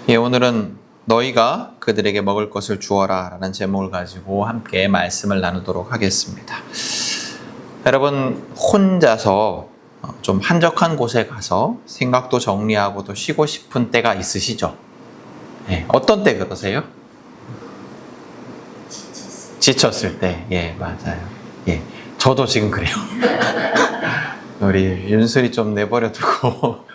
예, 오늘은 너희가 그들에게 먹을 것을 주어라 라는 제목을 가지고 함께 말씀을 나누도록 하겠습니다. 여러분, 혼자서 좀 한적한 곳에 가서 생각도 정리하고 또 쉬고 싶은 때가 있으시죠? 예, 어떤 때 그러세요? 지쳤을 때. 예, 맞아요. 예, 저도 지금 그래요. 우리 윤슬이 좀 내버려 두고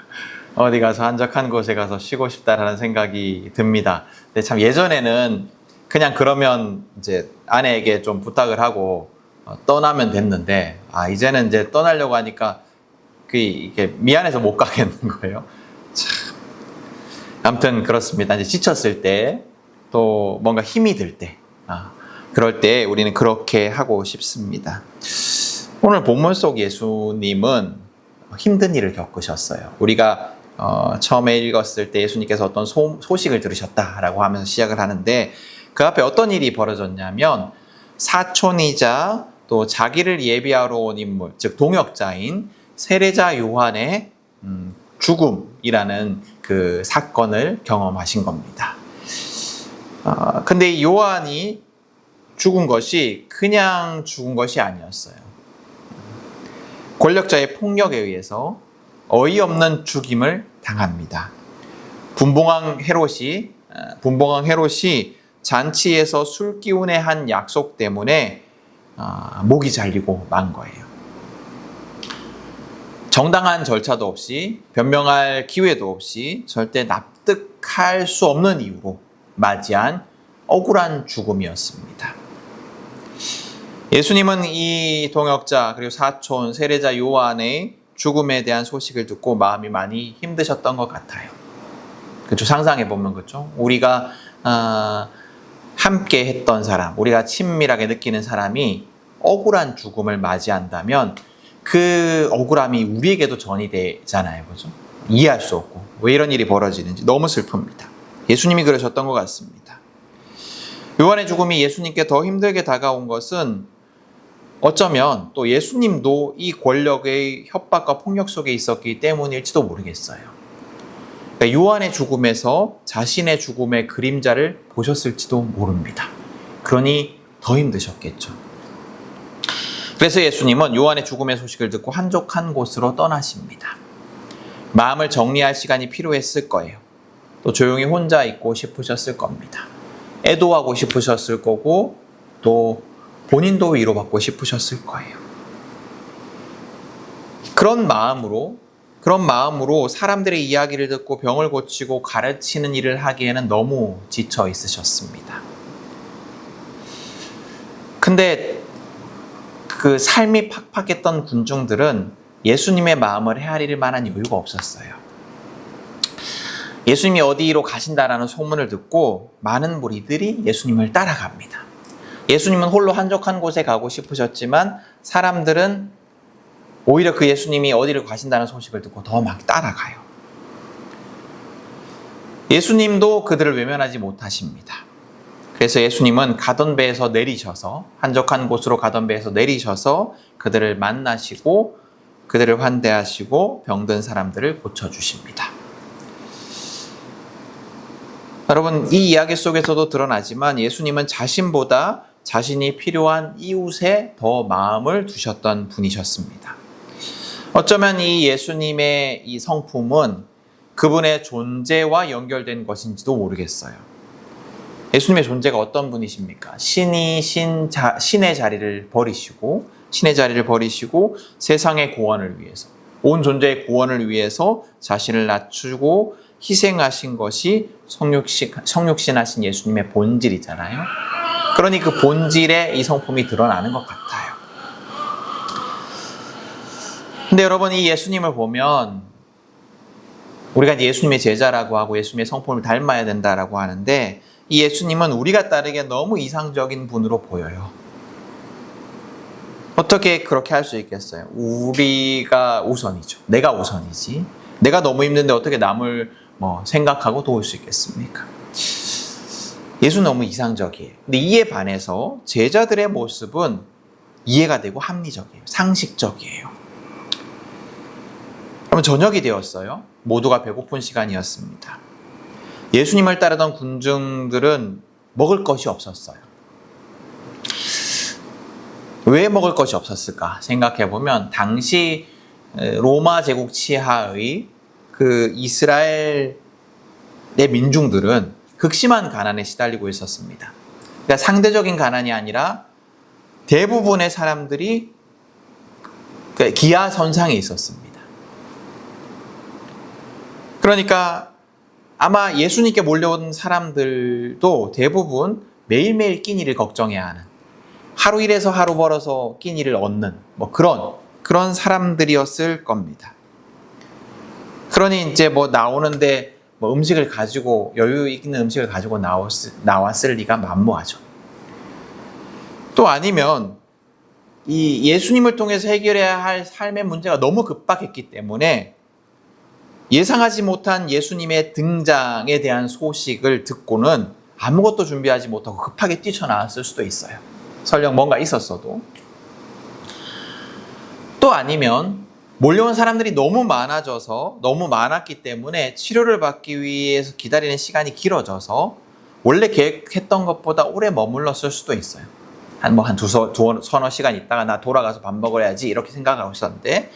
어디 가서 한적한 곳에 가서 쉬고 싶다라는 생각이 듭니다. 근데 참 예전에는 그냥 그러면 이제 아내에게 좀 부탁을 하고 떠나면 됐는데, 이제는 이제 떠나려고 하니까 이게 미안해서 못 가겠는 거예요. 참. 아무튼 그렇습니다. 이제 지쳤을 때, 또 뭔가 힘이 들 때, 그럴 때 우리는 그렇게 하고 싶습니다. 오늘 본문 속 예수님은 힘든 일을 겪으셨어요. 우리가 처음에 읽었을 때 예수님께서 어떤 소식을 들으셨다라고 하면서 시작을 하는데, 그 앞에 어떤 일이 벌어졌냐면 사촌이자 또 자기를 예비하러 온 인물, 즉 동역자인 세례자 요한의 죽음이라는 그 사건을 경험하신 겁니다. 근데 이 요한이 죽은 것이 그냥 죽은 것이 아니었어요. 권력자의 폭력에 의해서 어이없는 죽임을 당합니다. 분봉왕 헤롯이 잔치에서 술 기운의 한 약속 때문에 목이 잘리고 만 거예요. 정당한 절차도 없이, 변명할 기회도 없이, 절대 납득할 수 없는 이유로 맞이한 억울한 죽음이었습니다. 예수님은 이 동역자 그리고 사촌 세례자 요한의 죽음에 대한 소식을 듣고 마음이 많이 힘드셨던 것 같아요. 그렇죠? 상상해 보면 그렇죠? 우리가 함께 했던 사람, 우리가 친밀하게 느끼는 사람이 억울한 죽음을 맞이한다면 그 억울함이 우리에게도 전이 되잖아요. 그렇죠? 이해할 수 없고 왜 이런 일이 벌어지는지 너무 슬픕니다. 예수님이 그러셨던 것 같습니다. 요한의 죽음이 예수님께 더 힘들게 다가온 것은 어쩌면 또 예수님도 이 권력의 협박과 폭력 속에 있었기 때문일지도 모르겠어요. 그러니까 요한의 죽음에서 자신의 죽음의 그림자를 보셨을지도 모릅니다. 그러니 더 힘드셨겠죠. 그래서 예수님은 요한의 죽음의 소식을 듣고 한적한 곳으로 떠나십니다. 마음을 정리할 시간이 필요했을 거예요. 또 조용히 혼자 있고 싶으셨을 겁니다. 애도하고 싶으셨을 거고 또 본인도 위로받고 싶으셨을 거예요. 그런 마음으로 사람들의 이야기를 듣고 병을 고치고 가르치는 일을 하기에는 너무 지쳐 있으셨습니다. 근데 그 삶이 팍팍했던 군중들은 예수님의 마음을 헤아릴 만한 여유가 없었어요. 예수님이 어디로 가신다라는 소문을 듣고 많은 무리들이 예수님을 따라갑니다. 예수님은 홀로 한적한 곳에 가고 싶으셨지만 사람들은 오히려 그 예수님이 어디를 가신다는 소식을 듣고 더 막 따라가요. 예수님도 그들을 외면하지 못하십니다. 그래서 예수님은 가던 배에서 내리셔서, 한적한 곳으로 가던 배에서 내리셔서 그들을 만나시고 그들을 환대하시고 병든 사람들을 고쳐주십니다. 여러분, 이 이야기 속에서도 드러나지만 예수님은 자신보다 자신이 필요한 이웃에 더 마음을 두셨던 분이셨습니다. 어쩌면 이 예수님의 이 성품은 그분의 존재와 연결된 것인지도 모르겠어요. 예수님의 존재가 어떤 분이십니까? 신의 자리를 버리시고 세상의 구원을 위해서, 온 존재의 구원을 위해서 자신을 낮추고 희생하신 것이 성육신하신 예수님의 본질이잖아요. 그러니 그 본질에 이 성품이 드러나는 것 같아요. 근데 여러분, 이 예수님을 보면 우리가 이제 예수님의 제자라고 하고 예수님의 성품을 닮아야 된다라고 하는데, 이 예수님은 우리가 따르기에 너무 이상적인 분으로 보여요. 어떻게 그렇게 할 수 있겠어요? 우리가 우선이죠. 내가 우선이지. 내가 너무 힘든데 어떻게 남을 생각하고 도울 수 있겠습니까? 예수는 너무 이상적이에요. 근데 이에 반해서 제자들의 모습은 이해가 되고 합리적이에요. 상식적이에요. 그러면 저녁이 되었어요. 모두가 배고픈 시간이었습니다. 예수님을 따르던 군중들은 먹을 것이 없었어요. 왜 먹을 것이 없었을까 생각해 보면 당시 로마 제국 치하의 그 이스라엘의 민중들은 극심한 가난에 시달리고 있었습니다. 그러니까 상대적인 가난이 아니라 대부분의 사람들이 기아선상에 있었습니다. 그러니까 아마 예수님께 몰려온 사람들도 대부분 매일매일 끼니를 걱정해야 하는, 하루 일해서 하루 벌어서 끼니를 얻는 그런 사람들이었을 겁니다. 그러니 이제 나오는데 음식을 가지고, 여유 있는 음식을 가지고 나왔을 리가 만무하죠. 또 아니면 이 예수님을 통해서 해결해야 할 삶의 문제가 너무 급박했기 때문에 예상하지 못한 예수님의 등장에 대한 소식을 듣고는 아무것도 준비하지 못하고 급하게 뛰쳐나왔을 수도 있어요. 설령 뭔가 있었어도. 또 아니면 몰려온 사람들이 너무 많았기 때문에 치료를 받기 위해서 기다리는 시간이 길어져서 원래 계획했던 것보다 오래 머물렀을 수도 있어요. 한 서너 시간 있다가 나 돌아가서 밥 먹어야지 이렇게 생각하고 있었는데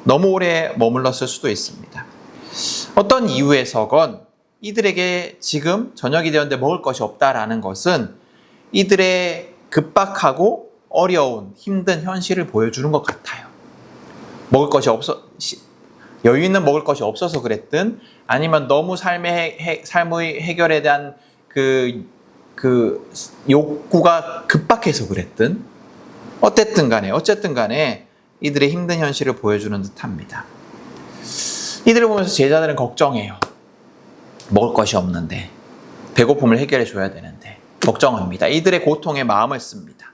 너무 오래 머물렀을 수도 있습니다. 어떤 이유에서건 이들에게 지금 저녁이 되었는데 먹을 것이 없다라는 것은 이들의 급박하고 어려운 힘든 현실을 보여주는 것 같아요. 여유 있는 먹을 것이 없어서 그랬든, 아니면 너무 삶의 해결에 대한 그 욕구가 급박해서 그랬든, 어쨌든 간에 이들의 힘든 현실을 보여주는 듯합니다. 이들을 보면서 제자들은 걱정해요. 먹을 것이 없는데, 배고픔을 해결해 줘야 되는데 걱정합니다. 이들의 고통에 마음을 씁니다.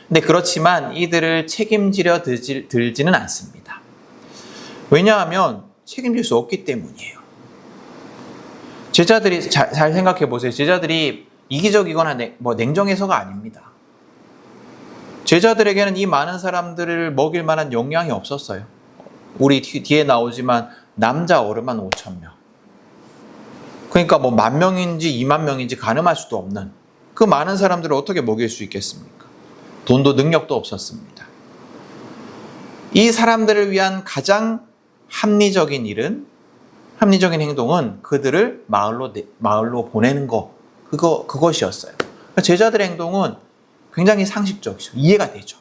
근데 그렇지만 이들을 책임지려 들지는 않습니다. 왜냐하면 책임질 수 없기 때문이에요. 제자들이 잘 생각해 보세요. 제자들이 이기적이거나 냉정해서가 아닙니다. 제자들에게는 이 많은 사람들을 먹일 만한 역량이 없었어요. 우리 뒤에 나오지만 남자 어른만 5,000명. 그러니까 10,000명인지 20,000명인지 가늠할 수도 없는 그 많은 사람들을 어떻게 먹일 수 있겠습니까? 돈도 능력도 없었습니다. 이 사람들을 위한 가장 합리적인 행동은 그들을 마을로 보내는 그것이었어요. 제자들의 행동은 굉장히 상식적이죠. 이해가 되죠.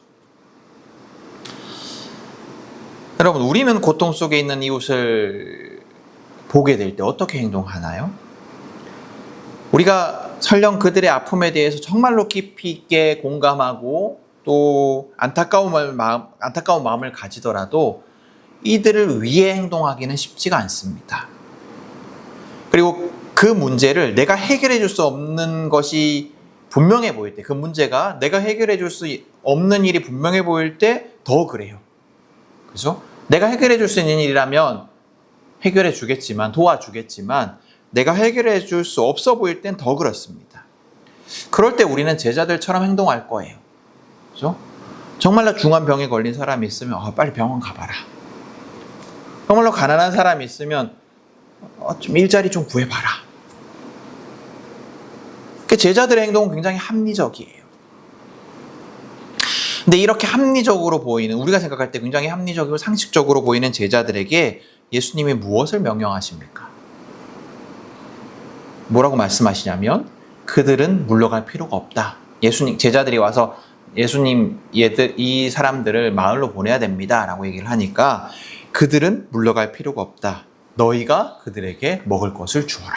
여러분, 우리는 고통 속에 있는 이웃을 보게 될 때 어떻게 행동하나요? 우리가 설령 그들의 아픔에 대해서 정말로 깊이 있게 공감하고 또 안타까운 마음을 가지더라도 이들을 위해 행동하기는 쉽지가 않습니다. 그리고 그 문제를 내가 해결해 줄 수 없는 것이 분명해 보일 때, 그 문제가 내가 해결해 줄 수 없는 일이 분명해 보일 때 더 그래요. 그죠? 내가 해결해 줄 수 있는 일이라면 해결해 주겠지만, 도와주겠지만, 내가 해결해 줄 수 없어 보일 땐 더 그렇습니다. 그럴 때 우리는 제자들처럼 행동할 거예요. 그죠? 정말로 중한 병에 걸린 사람이 있으면 빨리 병원 가봐라. 정말로 가난한 사람이 있으면 좀 일자리 좀 구해봐라. 제자들의 행동은 굉장히 합리적이에요. 근데 이렇게 합리적으로 보이는, 우리가 생각할 때 굉장히 합리적이고 상식적으로 보이는 제자들에게 예수님이 무엇을 명령하십니까? 뭐라고 말씀하시냐면 그들은 물러갈 필요가 없다. 제자들이 와서 예수님 이 사람들을 마을로 보내야 됩니다 라고 얘기를 하니까 그들은 물러갈 필요가 없다. 너희가 그들에게 먹을 것을 주어라.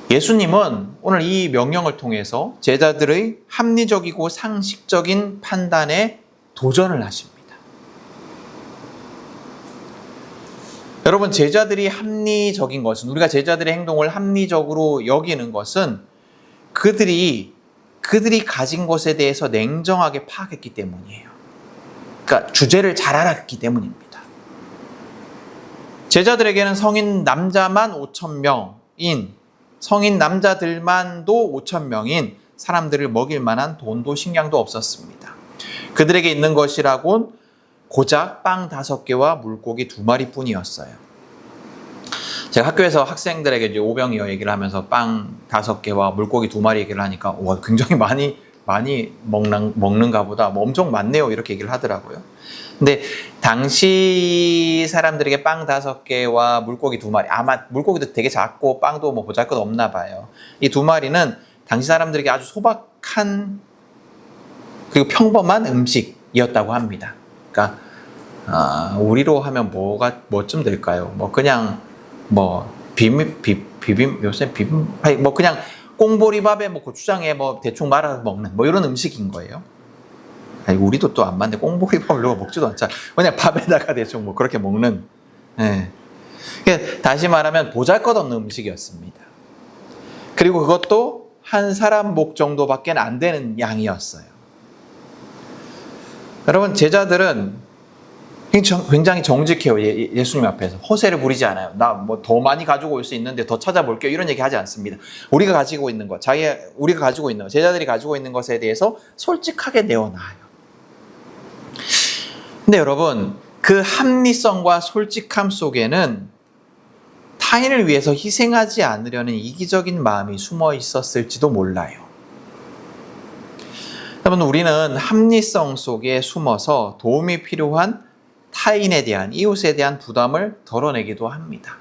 예수님은 오늘 이 명령을 통해서 제자들의 합리적이고 상식적인 판단에 도전을 하십니다. 여러분, 제자들이 합리적인 것은, 우리가 제자들의 행동을 합리적으로 여기는 것은 그들이 가진 것에 대해서 냉정하게 파악했기 때문이에요. 그러니까 주제를 잘 알았기 때문입니다. 제자들에게는 성인 남자만 5,000명인, 성인 남자들만도 5,000명인 사람들을 먹일 만한 돈도 식량도 없었습니다. 그들에게 있는 것이라곤 고작 빵 5개와 물고기 2마리 뿐이었어요. 제가 학교에서 학생들에게 이제 오병이어 얘기를 하면서 빵 5개와 물고기 2마리 얘기를 하니까 와, 굉장히 많이 먹는가 보다. 뭐 엄청 많네요. 이렇게 얘기를 하더라고요. 근데 당시 사람들에게 빵 5개와 물고기 2마리, 아마 물고기도 되게 작고 빵도 뭐 보잘것 없나 봐요. 이 2마리는 당시 사람들에게 아주 소박한 그리고 평범한 음식이었다고 합니다. 그러니까 우리로 하면 뭐쯤 될까요? 뭐 그냥 요새 뭐 그냥 꽁보리밥에 뭐 고추장에 뭐 대충 말아서 먹는 뭐 이런 음식인 거예요. 아니, 우리도 또 안 맞는데 꽁보리밥을 누가 먹지도 않잖아. 그냥 밥에다가 대충 뭐 그렇게 먹는. 예. 그러니까 다시 말하면 보잘것없는 음식이었습니다. 그리고 그것도 한 사람 목 정도밖에 안 되는 양이었어요. 여러분, 제자들은 굉장히 정직해요. 예수님 앞에서 허세를 부리지 않아요. 나 뭐 더 많이 가지고 올 수 있는데 더 찾아볼게요. 이런 얘기 하지 않습니다. 우리가 가지고 있는 것, 우리가 가지고 있는 것, 제자들이 가지고 있는 것에 대해서 솔직하게 내어놔요. 근데 여러분, 그 합리성과 솔직함 속에는 타인을 위해서 희생하지 않으려는 이기적인 마음이 숨어 있었을지도 몰라요. 여러분, 우리는 합리성 속에 숨어서 도움이 필요한 타인에 대한, 이웃에 대한 부담을 덜어내기도 합니다.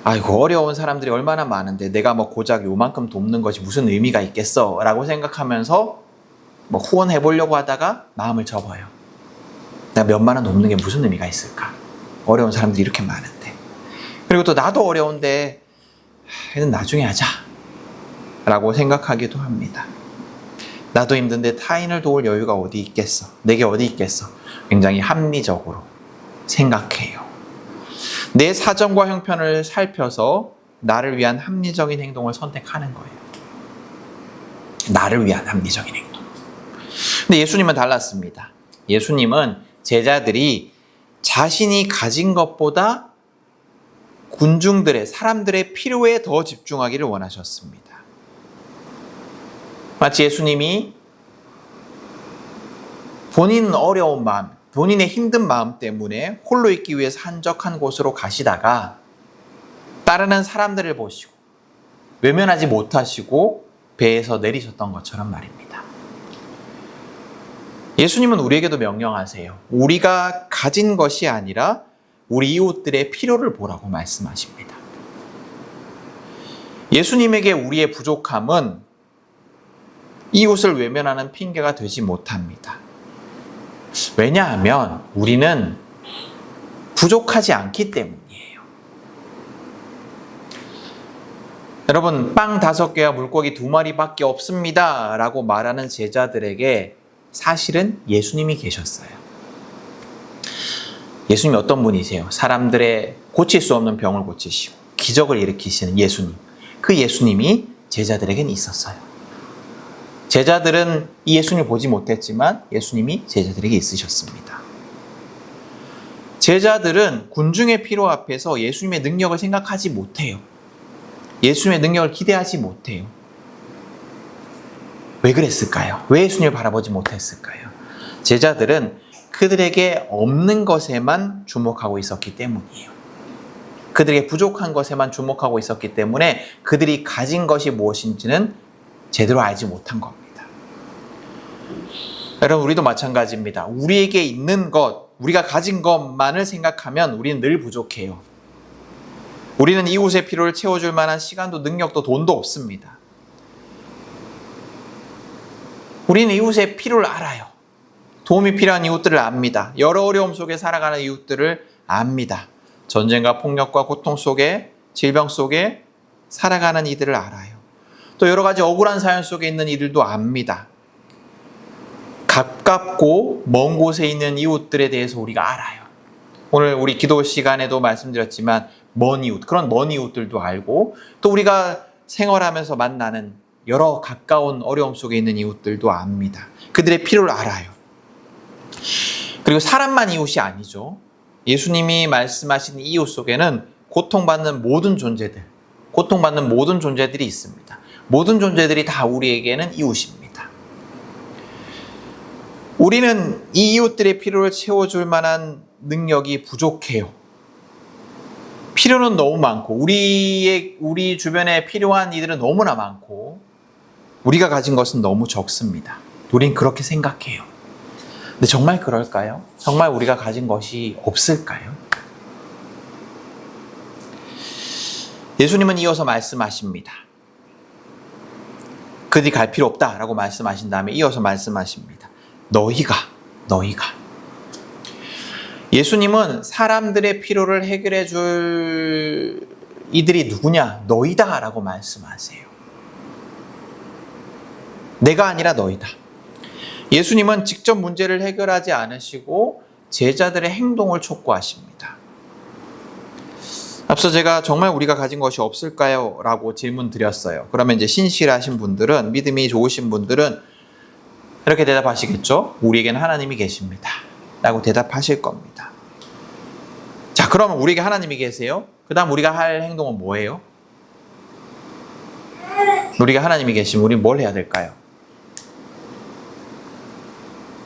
아이고, 어려운 사람들이 얼마나 많은데 내가 뭐 고작 요만큼 돕는 것이 무슨 의미가 있겠어 라고 생각하면서 뭐 후원해 보려고 하다가 마음을 접어요. 내가 몇만 원 돕는 게 무슨 의미가 있을까? 어려운 사람들이 이렇게 많은데. 그리고 또 나도 어려운데 이건 나중에 하자 라고 생각하기도 합니다. 나도 힘든데 타인을 도울 여유가 어디 있겠어? 내게 어디 있겠어? 굉장히 합리적으로 생각해요. 내 사정과 형편을 살펴서 나를 위한 합리적인 행동을 선택하는 거예요. 나를 위한 합리적인 행동. 근데 예수님은 달랐습니다. 예수님은 제자들이 자신이 가진 것보다 군중들의, 사람들의 필요에 더 집중하기를 원하셨습니다. 마치 예수님이 본인 어려운 마음, 본인의 힘든 마음 때문에 홀로 있기 위해서 한적한 곳으로 가시다가 따르는 사람들을 보시고 외면하지 못하시고 배에서 내리셨던 것처럼 말입니다. 예수님은 우리에게도 명령하세요. 우리가 가진 것이 아니라 우리 이웃들의 필요를 보라고 말씀하십니다. 예수님에게 우리의 부족함은 이웃을 외면하는 핑계가 되지 못합니다. 왜냐하면 우리는 부족하지 않기 때문이에요. 여러분, 빵 5개와 물고기 2마리밖에 없습니다 라고 말하는 제자들에게 사실은 예수님이 계셨어요. 예수님이 어떤 분이세요? 사람들의 고칠 수 없는 병을 고치시고 기적을 일으키시는 예수님. 그 예수님이 제자들에게는 있었어요. 제자들은 이 예수님을 보지 못했지만 예수님이 제자들에게 있으셨습니다. 제자들은 군중의 필요 앞에서 예수님의 능력을 생각하지 못해요. 예수님의 능력을 기대하지 못해요. 왜 그랬을까요? 왜 예수님을 바라보지 못했을까요? 제자들은 그들에게 없는 것에만 주목하고 있었기 때문이에요. 그들에게 부족한 것에만 주목하고 있었기 때문에 그들이 가진 것이 무엇인지는 제대로 알지 못한 겁니다. 여러분, 우리도 마찬가지입니다. 우리에게 있는 것, 우리가 가진 것만을 생각하면 우리는 늘 부족해요. 우리는 이웃의 필요를 채워줄 만한 시간도 능력도 돈도 없습니다. 우리는 이웃의 필요를 알아요. 도움이 필요한 이웃들을 압니다. 여러 어려움 속에 살아가는 이웃들을 압니다. 전쟁과 폭력과 고통 속에, 질병 속에 살아가는 이들을 알아요. 또 여러 가지 억울한 사연 속에 있는 이들도 압니다. 가깝고 먼 곳에 있는 이웃들에 대해서 우리가 알아요. 오늘 우리 기도 시간에도 말씀드렸지만 먼 이웃, 그런 먼 이웃들도 알고 또 우리가 생활하면서 만나는 여러 가까운 어려움 속에 있는 이웃들도 압니다. 그들의 필요를 알아요. 그리고 사람만 이웃이 아니죠. 예수님이 말씀하신 이웃 속에는 고통받는 모든 존재들이 있습니다. 모든 존재들이 다 우리에게는 이웃입니다. 우리는 이 이웃들의 필요를 채워줄 만한 능력이 부족해요. 필요는 너무 많고 우리 주변에 필요한 이들은 너무나 많고 우리가 가진 것은 너무 적습니다. 우린 그렇게 생각해요. 근데 정말 그럴까요? 정말 우리가 가진 것이 없을까요? 예수님은 이어서 말씀하십니다. 그들이 갈 필요 없다라고 말씀하신 다음에 이어서 말씀하십니다. 너희가 예수님은 사람들의 필요를 해결해 줄 이들이 누구냐? 너희다라고 말씀하세요. 내가 아니라 너희다. 예수님은 직접 문제를 해결하지 않으시고 제자들의 행동을 촉구하십니다. 앞서 제가 정말 우리가 가진 것이 없을까요? 라고 질문 드렸어요. 그러면 이제 신실하신 분들은, 믿음이 좋으신 분들은 이렇게 대답하시겠죠? 우리에게는 하나님이 계십니다. 라고 대답하실 겁니다. 자, 그러면 우리에게 하나님이 계세요? 그 다음 우리가 할 행동은 뭐예요? 우리가 하나님이 계시면 우리는 뭘 해야 될까요?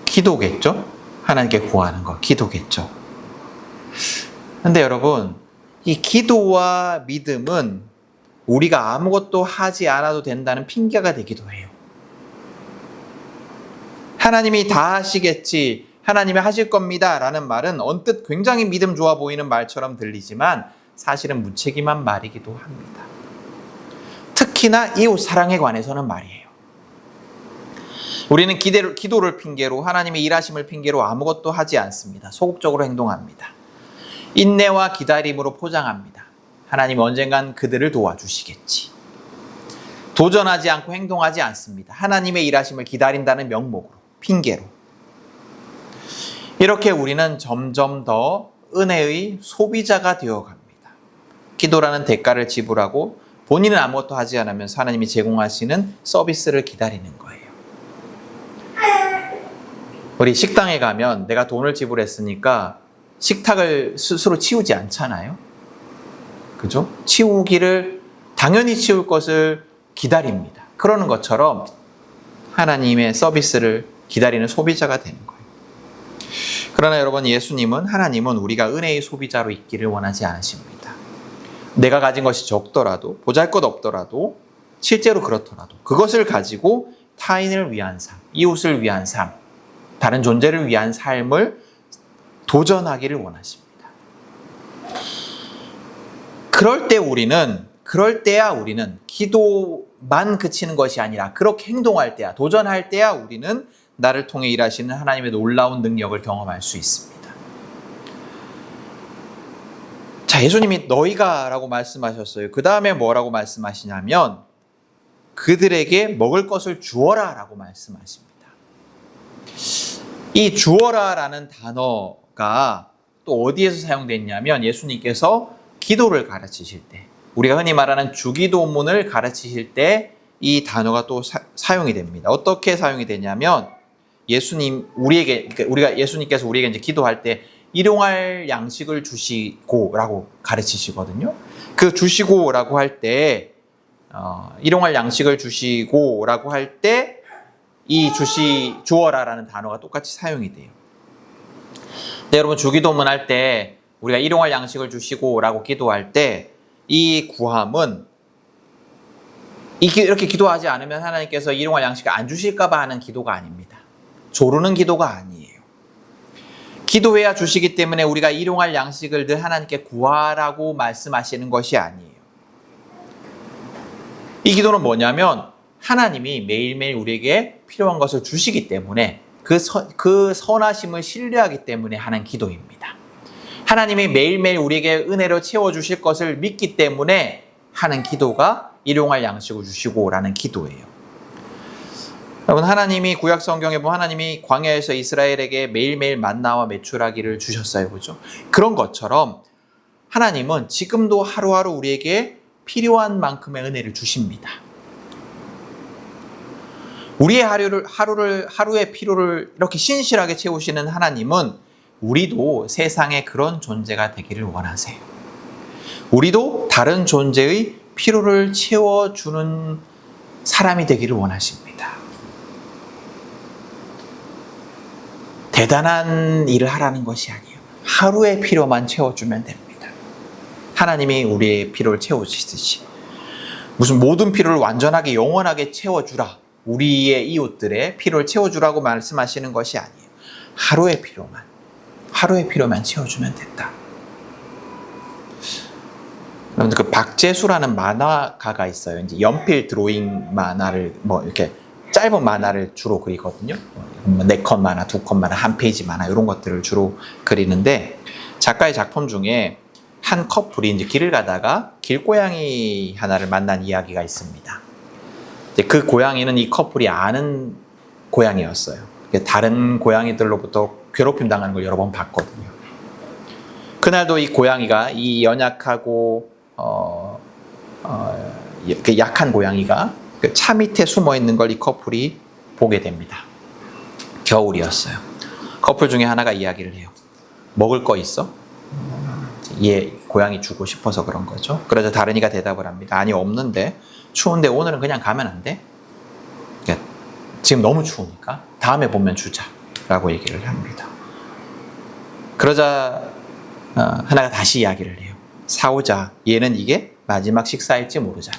기도겠죠? 하나님께 구하는 거, 기도겠죠. 근데 여러분, 이 기도와 믿음은 우리가 아무것도 하지 않아도 된다는 핑계가 되기도 해요. 하나님이 다 하시겠지, 하나님이 하실 겁니다 라는 말은 언뜻 굉장히 믿음 좋아 보이는 말처럼 들리지만 사실은 무책임한 말이기도 합니다. 특히나 이웃 사랑에 관해서는 말이에요. 우리는 기도를 핑계로, 하나님의 일하심을 핑계로 아무것도 하지 않습니다. 소극적으로 행동합니다. 인내와 기다림으로 포장합니다. 하나님 언젠간 그들을 도와주시겠지. 도전하지 않고 행동하지 않습니다. 하나님의 일하심을 기다린다는 명목으로, 핑계로. 이렇게 우리는 점점 더 은혜의 소비자가 되어갑니다. 기도라는 대가를 지불하고 본인은 아무것도 하지 않으면서 하나님이 제공하시는 서비스를 기다리는 거예요. 우리 식당에 가면 내가 돈을 지불했으니까 식탁을 스스로 치우지 않잖아요. 그죠? 당연히 치울 것을 기다립니다. 그러는 것처럼 하나님의 서비스를 기다리는 소비자가 되는 거예요. 그러나 여러분, 하나님은 우리가 은혜의 소비자로 있기를 원하지 않으십니다. 내가 가진 것이 적더라도, 보잘것없더라도, 실제로 그렇더라도 그것을 가지고 타인을 위한 삶, 이웃을 위한 삶, 다른 존재를 위한 삶을 도전하기를 원하십니다. 그럴 때야 우리는 기도만 그치는 것이 아니라 그렇게 행동할 때야, 도전할 때야 우리는 나를 통해 일하시는 하나님의 놀라운 능력을 경험할 수 있습니다. 자, 예수님이 너희가 라고 말씀하셨어요. 그 다음에 뭐라고 말씀하시냐면 그들에게 먹을 것을 주어라 라고 말씀하십니다. 이 주어라 라는 단어가 또 어디에서 사용됐냐면 예수님께서 기도를 가르치실 때, 우리가 흔히 말하는 주기도문을 가르치실 때 이 단어가 또 사용이 됩니다. 어떻게 사용이 되냐면 예수님께서 우리에게 이제 기도할 때 일용할 양식을 주시고라고 가르치시거든요. 그 주시고라고 할 때 일용할 양식을 주시고라고 할 때 이 주어라라는 단어가 똑같이 사용이 돼요. 네, 여러분, 주기도문 할 때 우리가 일용할 양식을 주시고라고 기도할 때 이 구함은 이렇게 기도하지 않으면 하나님께서 일용할 양식을 안 주실까 봐 하는 기도가 아닙니다. 조르는 기도가 아니에요. 기도해야 주시기 때문에 우리가 일용할 양식을 늘 하나님께 구하라고 말씀하시는 것이 아니에요. 이 기도는 뭐냐면 하나님이 매일매일 우리에게 필요한 것을 주시기 때문에 그 선하심을 신뢰하기 때문에 하는 기도입니다. 하나님이 매일매일 우리에게 은혜로 채워주실 것을 믿기 때문에 하는 기도가 일용할 양식을 주시고라는 기도예요. 여러분, 하나님이 구약 성경에 보면 하나님이 광야에서 이스라엘에게 매일매일 만나와 메추라기를 주셨어요. 그죠? 그런 것처럼 하나님은 지금도 하루하루 우리에게 필요한 만큼의 은혜를 주십니다. 우리의 하루의 필요를 이렇게 신실하게 채우시는 하나님은 우리도 세상에 그런 존재가 되기를 원하세요. 우리도 다른 존재의 필요를 채워주는 사람이 되기를 원하십니다. 대단한 일을 하라는 것이 아니에요. 하루의 필요만 채워주면 됩니다. 하나님이 우리의 필요를 채워주시듯이 무슨 모든 필요를 완전하게 영원하게 채워주라, 우리의 이웃들의 필요를 채워주라고 말씀하시는 것이 아니에요. 하루의 필요만 채워주면 된다. 여러분, 그 박재수라는 만화가가 있어요. 이제 연필 드로잉 만화를 이렇게 짧은 만화를 주로 그리거든요. 4컷 만화, 2컷 만화, 한 페이지 만화 이런 것들을 주로 그리는데, 작가의 작품 중에 한 커플이 이제 길을 가다가 길고양이 하나를 만난 이야기가 있습니다. 이제 그 고양이는 이 커플이 아는 고양이였어요. 다른 고양이들로부터 괴롭힘 당하는 걸 여러 번 봤거든요. 그날도 이 고양이가, 이 연약하고 그 약한 고양이가 그 차 밑에 숨어 있는 걸 이 커플이 보게 됩니다. 겨울이었어요. 커플 중에 하나가 이야기를 해요. 먹을 거 있어? 얘 고양이 주고 싶어서 그런 거죠. 그러자 다른 이가 대답을 합니다. 아니, 없는데. 추운데 오늘은 그냥 가면 안 돼? 그러니까 지금 너무 추우니까 다음에 보면 주자 라고 얘기를 합니다. 그러자 하나가 다시 이야기를 해요. 사오자. 얘는 이게 마지막 식사일지 모르잖아.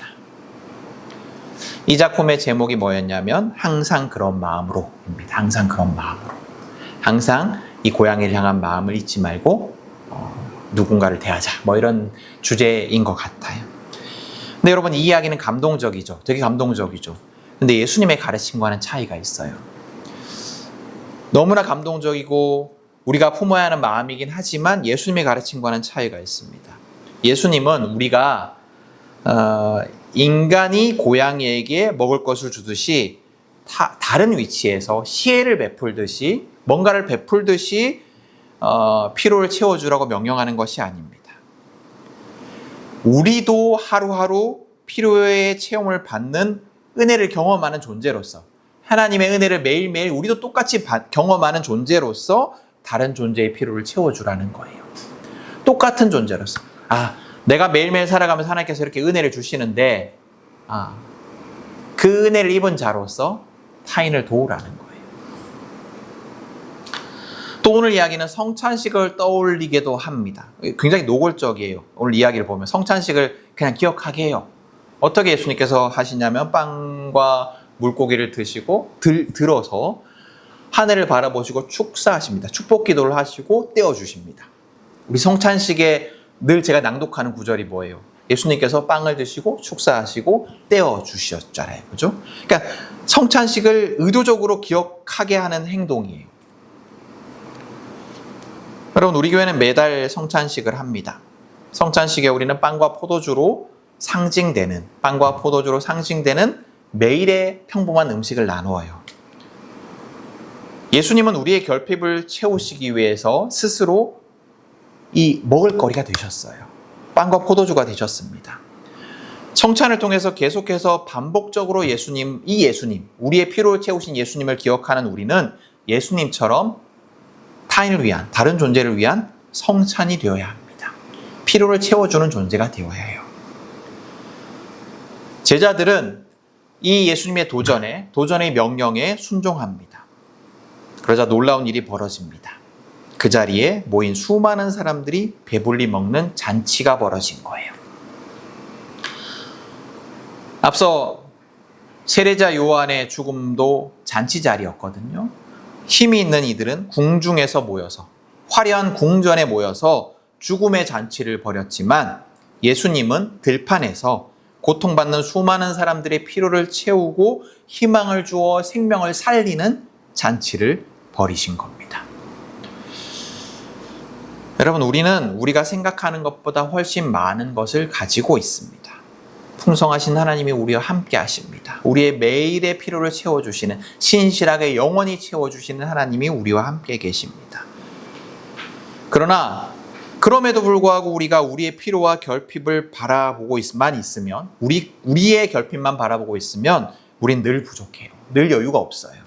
이 작품의 제목이 뭐였냐면 항상 그런 마음으로입니다. 항상 그런 마음으로. 항상 이 고양이를 향한 마음을 잊지 말고 누군가를 대하자. 이런 주제인 것 같아요. 근데 여러분, 이 이야기는 감동적이죠. 되게 감동적이죠. 근데 예수님의 가르침과는 차이가 있어요. 너무나 감동적이고 우리가 품어야 하는 마음이긴 하지만 예수님의 가르침과는 차이가 있습니다. 예수님은 우리가 인간이 고양이에게 먹을 것을 주듯이 다른 위치에서 시혜를 베풀듯이, 뭔가를 베풀듯이 필요를 채워주라고 명령하는 것이 아닙니다. 우리도 하루하루 필요의 체험을 받는 은혜를 경험하는 존재로서, 하나님의 은혜를 매일매일 우리도 똑같이 경험하는 존재로서 다른 존재의 필요를 채워주라는 거예요. 똑같은 존재로서. 내가 매일매일 살아가면서 하나님께서 이렇게 은혜를 주시는데 그 은혜를 입은 자로서 타인을 도우라는 거예요. 또 오늘 이야기는 성찬식을 떠올리게도 합니다. 굉장히 노골적이에요. 오늘 이야기를 보면 성찬식을 그냥 기억하게 해요. 어떻게 예수님께서 하시냐면 빵과 물고기를 드시고 들어서 하늘을 바라보시고 축사하십니다. 축복 기도를 하시고 떼어주십니다. 우리 성찬식에 늘 제가 낭독하는 구절이 뭐예요? 예수님께서 빵을 드시고 축사하시고 떼어주셨잖아요. 그죠? 그러니까 성찬식을 의도적으로 기억하게 하는 행동이에요. 여러분, 우리 교회는 매달 성찬식을 합니다. 성찬식에 우리는 빵과 포도주로 상징되는 매일의 평범한 음식을 나누어요. 예수님은 우리의 결핍을 채우시기 위해서 스스로 이 먹을거리가 되셨어요. 빵과 포도주가 되셨습니다. 성찬을 통해서 계속해서 반복적으로 우리의 필요를 채우신 예수님을 기억하는 우리는 예수님처럼 타인을 위한, 다른 존재를 위한 성찬이 되어야 합니다. 필요를 채워주는 존재가 되어야 해요. 제자들은 이 예수님의 도전의 명령에 순종합니다. 그러자 놀라운 일이 벌어집니다. 그 자리에 모인 수많은 사람들이 배불리 먹는 잔치가 벌어진 거예요. 앞서 세례자 요한의 죽음도 잔치 자리였거든요. 힘이 있는 이들은 궁중에서 모여서, 화려한 궁전에 모여서 죽음의 잔치를 벌였지만 예수님은 들판에서 고통받는 수많은 사람들의 필요를 채우고 희망을 주어 생명을 살리는 잔치를 벌이신 겁니다. 여러분, 우리는 우리가 생각하는 것보다 훨씬 많은 것을 가지고 있습니다. 풍성하신 하나님이 우리와 함께 하십니다. 우리의 매일의 필요를 채워주시는, 신실하게 영원히 채워주시는 하나님이 우리와 함께 계십니다. 그러나 그럼에도 불구하고 우리가 우리의 필요와 결핍을 바라보고 있으면, 우리의 결핍만 바라보고 있으면 우린 늘 부족해요. 늘 여유가 없어요.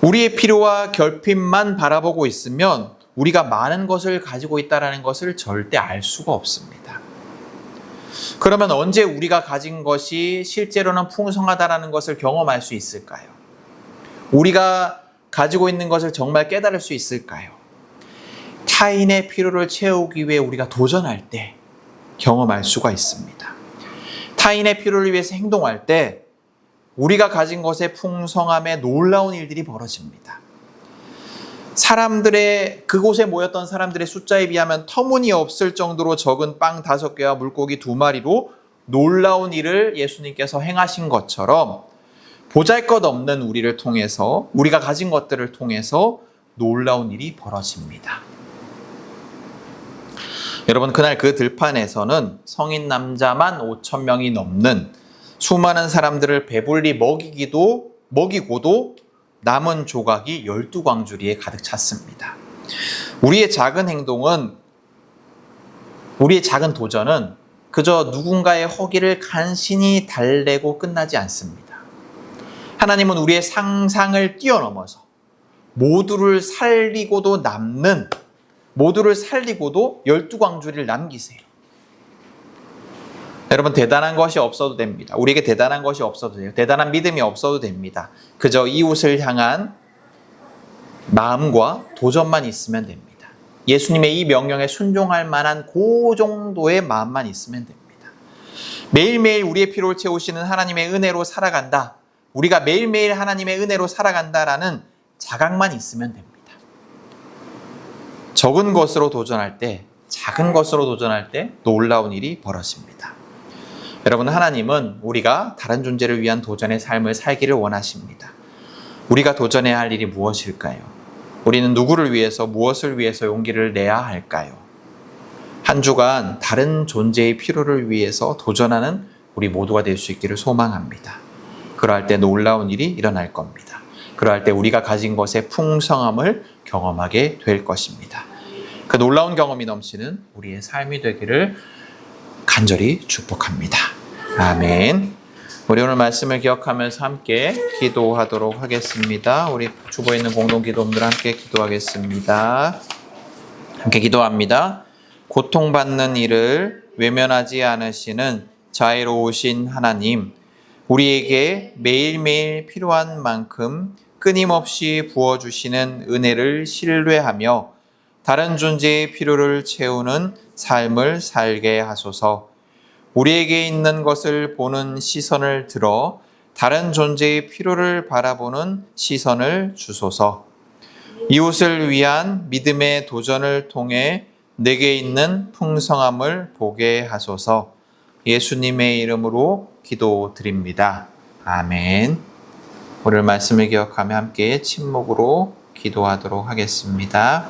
우리의 필요와 결핍만 바라보고 있으면 우리가 많은 것을 가지고 있다는 것을 절대 알 수가 없습니다. 그러면 언제 우리가 가진 것이 실제로는 풍성하다는 것을 경험할 수 있을까요? 우리가 가지고 있는 것을 정말 깨달을 수 있을까요? 타인의 필요를 채우기 위해 우리가 도전할 때 경험할 수가 있습니다. 타인의 필요를 위해서 행동할 때 우리가 가진 것의 풍성함에 놀라운 일들이 벌어집니다. 그곳에 모였던 사람들의 숫자에 비하면 터무니없을 정도로 적은 빵 5개와 물고기 2마리로 놀라운 일을 예수님께서 행하신 것처럼 보잘것없는 우리를 통해서, 우리가 가진 것들을 통해서 놀라운 일이 벌어집니다. 여러분, 그날 그 들판에서는 성인 남자만 5,000명이 넘는 수많은 사람들을 배불리 먹이고도 남은 조각이 12광주리에 가득 찼습니다. 우리의 작은 도전은 그저 누군가의 허기를 간신히 달래고 끝나지 않습니다. 하나님은 우리의 상상을 뛰어넘어서 모두를 살리고도 12광주리를 남기세요. 여러분, 대단한 것이 없어도 됩니다. 우리에게 대단한 것이 없어도 돼요. 대단한 믿음이 없어도 됩니다. 그저 이웃을 향한 마음과 도전만 있으면 됩니다. 예수님의 이 명령에 순종할 만한 그 정도의 마음만 있으면 됩니다. 매일매일 우리의 필요를 채우시는 하나님의 은혜로 살아간다. 우리가 매일매일 하나님의 은혜로 살아간다라는 자각만 있으면 됩니다. 작은 것으로 도전할 때 놀라운 일이 벌어집니다. 여러분, 하나님은 우리가 다른 존재를 위한 도전의 삶을 살기를 원하십니다. 우리가 도전해야 할 일이 무엇일까요? 우리는 누구를 위해서, 무엇을 위해서 용기를 내야 할까요? 한 주간 다른 존재의 필요를 위해서 도전하는 우리 모두가 될 수 있기를 소망합니다. 그러할 때 놀라운 일이 일어날 겁니다. 그러할 때 우리가 가진 것의 풍성함을 경험하게 될 것입니다. 그 놀라운 경험이 넘치는 우리의 삶이 되기를 간절히 축복합니다. 아멘. 우리 오늘 말씀을 기억하면서 함께 기도하도록 하겠습니다. 우리 주보에 있는 공동기도분들 함께 기도하겠습니다. 함께 기도합니다. 고통받는 이를 외면하지 않으시는 자애로우신 하나님, 우리에게 매일매일 필요한 만큼 끊임없이 부어주시는 은혜를 신뢰하며 다른 존재의 필요를 채우는 삶을 살게 하소서. 우리에게 있는 것을 보는 시선을 들어 다른 존재의 필요를 바라보는 시선을 주소서. 이웃을 위한 믿음의 도전을 통해 내게 있는 풍성함을 보게 하소서. 예수님의 이름으로 기도드립니다. 아멘. 오늘 말씀을 기억하며 함께 침묵으로 기도하도록 하겠습니다.